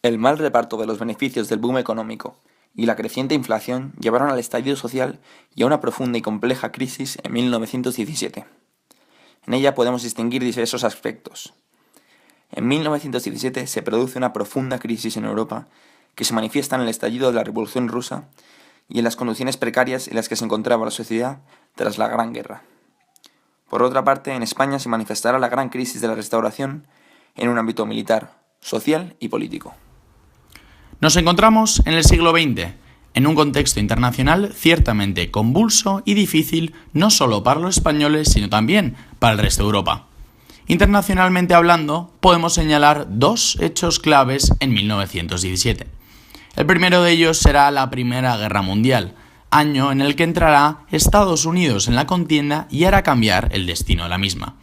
El mal reparto de los beneficios del boom económico y la creciente inflación llevaron al estallido social y a una profunda y compleja crisis en 1917. En ella podemos distinguir diversos aspectos. En 1917 se produce una profunda crisis en Europa que se manifiesta en el estallido de la Revolución Rusa y en las condiciones precarias en las que se encontraba la sociedad tras la Gran Guerra. Por otra parte, en España se manifestará la gran crisis de la Restauración en un ámbito militar, social y político. Nos encontramos en el siglo XX, en un contexto internacional ciertamente convulso y difícil no solo para los españoles, sino también para el resto de Europa. Internacionalmente hablando, podemos señalar dos hechos claves en 1917. El primero de ellos será la Primera Guerra Mundial, año en el que entrará Estados Unidos en la contienda y hará cambiar el destino de la misma.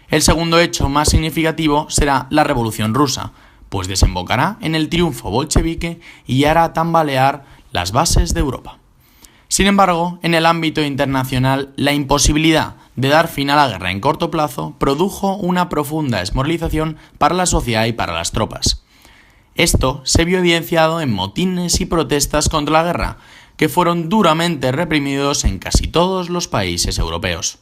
El segundo hecho más significativo será la Revolución Rusa, pues desembocará en el triunfo bolchevique y hará tambalear las bases de Europa. Sin embargo, en el ámbito internacional, la imposibilidad de dar fin a la guerra en corto plazo produjo una profunda desmoralización para la sociedad y para las tropas. Esto se vio evidenciado en motines y protestas contra la guerra, que fueron duramente reprimidos en casi todos los países europeos.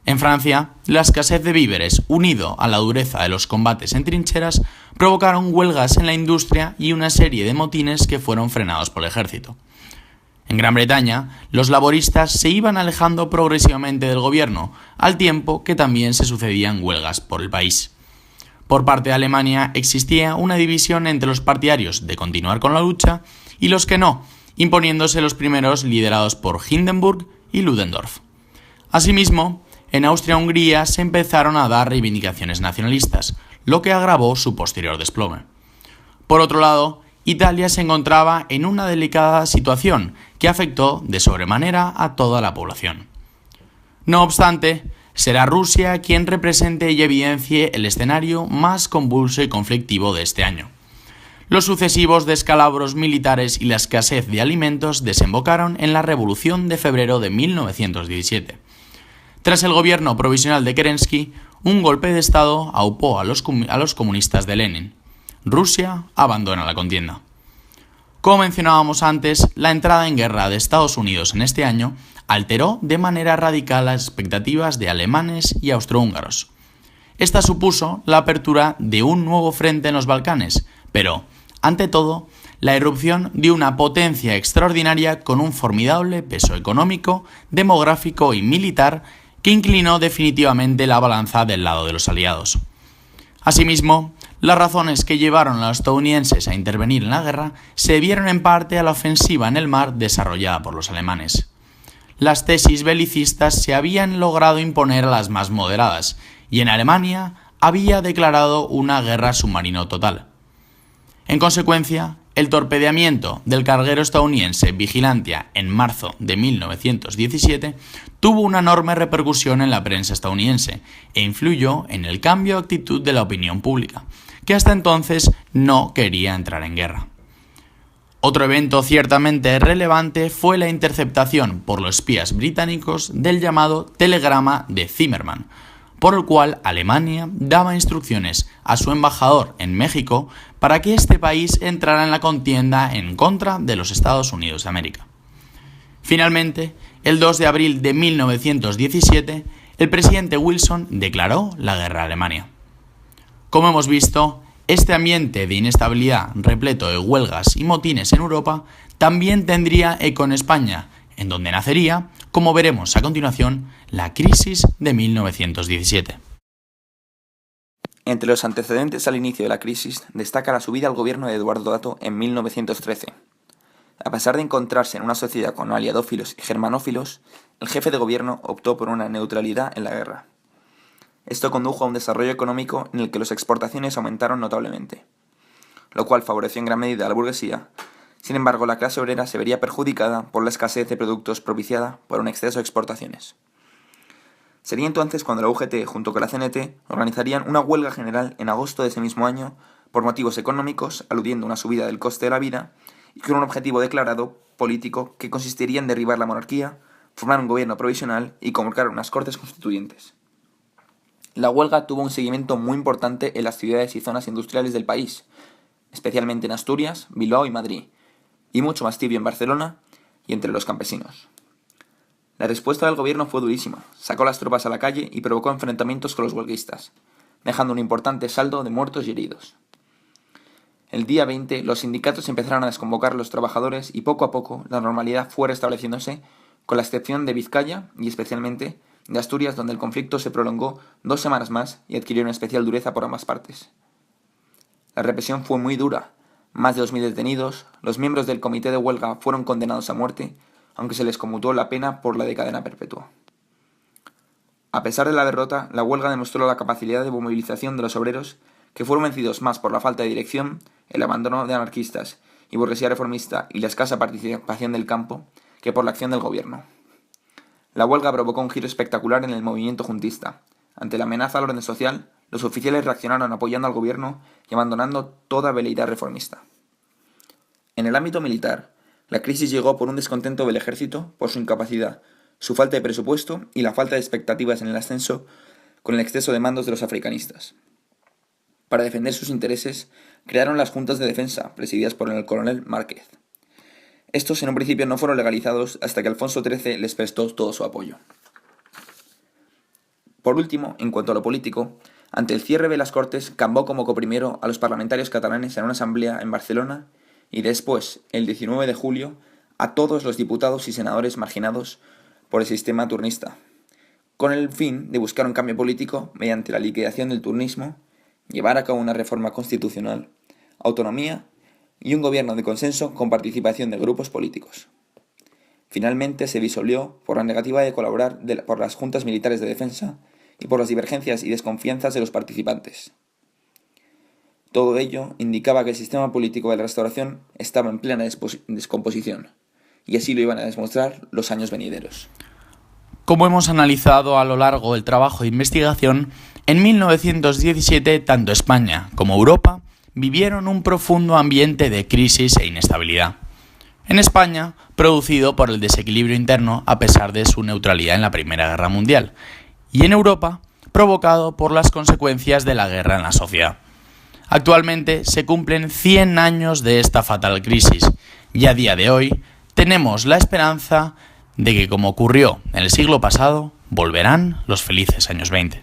En Francia, la escasez de víveres, unido a la dureza de los combates en trincheras, provocaron huelgas en la industria y una serie de motines que fueron frenados por el ejército. En Gran Bretaña, los laboristas se iban alejando progresivamente del gobierno, al tiempo que también se sucedían huelgas por el país. Por parte de Alemania existía una división entre los partidarios de continuar con la lucha y los que no, imponiéndose los primeros liderados por Hindenburg y Ludendorff. Asimismo, en Austria-Hungría se empezaron a dar reivindicaciones nacionalistas, lo que agravó su posterior desplome. Por otro lado, Italia se encontraba en una delicada situación que afectó de sobremanera a toda la población. No obstante, será Rusia quien represente y evidencie el escenario más convulso y conflictivo de este año. Los sucesivos descalabros militares y la escasez de alimentos desembocaron en la Revolución de febrero de 1917. Tras el gobierno provisional de Kerensky, un golpe de Estado aupó a los comunistas de Lenin. Rusia abandona la contienda. Como mencionábamos antes, la entrada en guerra de Estados Unidos en este año alteró de manera radical las expectativas de alemanes y austrohúngaros. Esta supuso la apertura de un nuevo frente en los Balcanes, pero, ante todo, la irrupción de una potencia extraordinaria con un formidable peso económico, demográfico y militar que inclinó definitivamente la balanza del lado de los aliados. Asimismo, las razones que llevaron a los estadounidenses a intervenir en la guerra se debieron en parte a la ofensiva en el mar desarrollada por los alemanes. Las tesis belicistas se habían logrado imponer a las más moderadas, y en Alemania había declarado una guerra submarino total. En consecuencia, el torpedeamiento del carguero estadounidense Vigilantia en marzo de 1917 tuvo una enorme repercusión en la prensa estadounidense e influyó en el cambio de actitud de la opinión pública, que hasta entonces no quería entrar en guerra. Otro evento ciertamente relevante fue la interceptación por los espías británicos del llamado telegrama de Zimmermann, por el cual Alemania daba instrucciones a su embajador en México para que este país entrara en la contienda en contra de los Estados Unidos de América. Finalmente, el 2 de abril de 1917, el presidente Wilson declaró la guerra a Alemania. Como hemos visto, este ambiente de inestabilidad repleto de huelgas y motines en Europa también tendría eco en España, en donde nacería, como veremos a continuación, la crisis de 1917. Entre los antecedentes al inicio de la crisis destaca la subida al gobierno de Eduardo Dato en 1913. A pesar de encontrarse en una sociedad con aliadófilos y germanófilos, el jefe de gobierno optó por una neutralidad en la guerra. Esto condujo a un desarrollo económico en el que las exportaciones aumentaron notablemente, lo cual favoreció en gran medida a la burguesía. Sin embargo, la clase obrera se vería perjudicada por la escasez de productos propiciada por un exceso de exportaciones. Sería entonces cuando la UGT, junto con la CNT, organizarían una huelga general en agosto de ese mismo año por motivos económicos, aludiendo a una subida del coste de la vida y con un objetivo declarado político que consistiría en derribar la monarquía, formar un gobierno provisional y convocar unas cortes constituyentes. La huelga tuvo un seguimiento muy importante en las ciudades y zonas industriales del país, especialmente en Asturias, Bilbao y Madrid, y mucho más tibio en Barcelona y entre los campesinos. La respuesta del gobierno fue durísima, sacó las tropas a la calle y provocó enfrentamientos con los huelguistas, dejando un importante saldo de muertos y heridos. El día 20, los sindicatos empezaron a desconvocar a los trabajadores y poco a poco la normalidad fue restableciéndose, con la excepción de Vizcaya y especialmente de Asturias, donde el conflicto se prolongó 2 semanas más y adquirió una especial dureza por ambas partes. La represión fue muy dura, más de 2.000 detenidos, los miembros del comité de huelga fueron condenados a muerte, aunque se les conmutó la pena por la de cadena perpetua. A pesar de la derrota, la huelga demostró la capacidad de movilización de los obreros, que fueron vencidos más por la falta de dirección, el abandono de anarquistas y burguesía reformista y la escasa participación del campo, que por la acción del gobierno. La huelga provocó un giro espectacular en el movimiento juntista. Ante la amenaza al orden social, los oficiales reaccionaron apoyando al gobierno y abandonando toda veleidad reformista. En el ámbito militar, la crisis llegó por un descontento del ejército por su incapacidad, su falta de presupuesto y la falta de expectativas en el ascenso con el exceso de mandos de los africanistas. Para defender sus intereses, crearon las juntas de defensa, presididas por el coronel Márquez. Estos en un principio no fueron legalizados hasta que Alfonso XIII les prestó todo su apoyo. Por último, en cuanto a lo político, ante el cierre de las Cortes, Cambó convocó primero a los parlamentarios catalanes en una asamblea en Barcelona y después, el 19 de julio, a todos los diputados y senadores marginados por el sistema turnista, con el fin de buscar un cambio político mediante la liquidación del turnismo, llevar a cabo una reforma constitucional, autonomía y un gobierno de consenso con participación de grupos políticos. Finalmente se disolvió por la negativa de colaborar por las juntas militares de defensa y por las divergencias y desconfianzas de los participantes. Todo ello indicaba que el sistema político de la Restauración estaba en plena descomposición, y así lo iban a demostrar los años venideros. Como hemos analizado a lo largo del trabajo de investigación, en 1917 tanto España como Europa vivieron un profundo ambiente de crisis e inestabilidad. En España, producido por el desequilibrio interno a pesar de su neutralidad en la Primera Guerra Mundial, y en Europa, provocado por las consecuencias de la guerra en la sociedad. Actualmente se cumplen 100 años de esta fatal crisis y a día de hoy tenemos la esperanza de que, como ocurrió en el siglo pasado, volverán los felices años 20.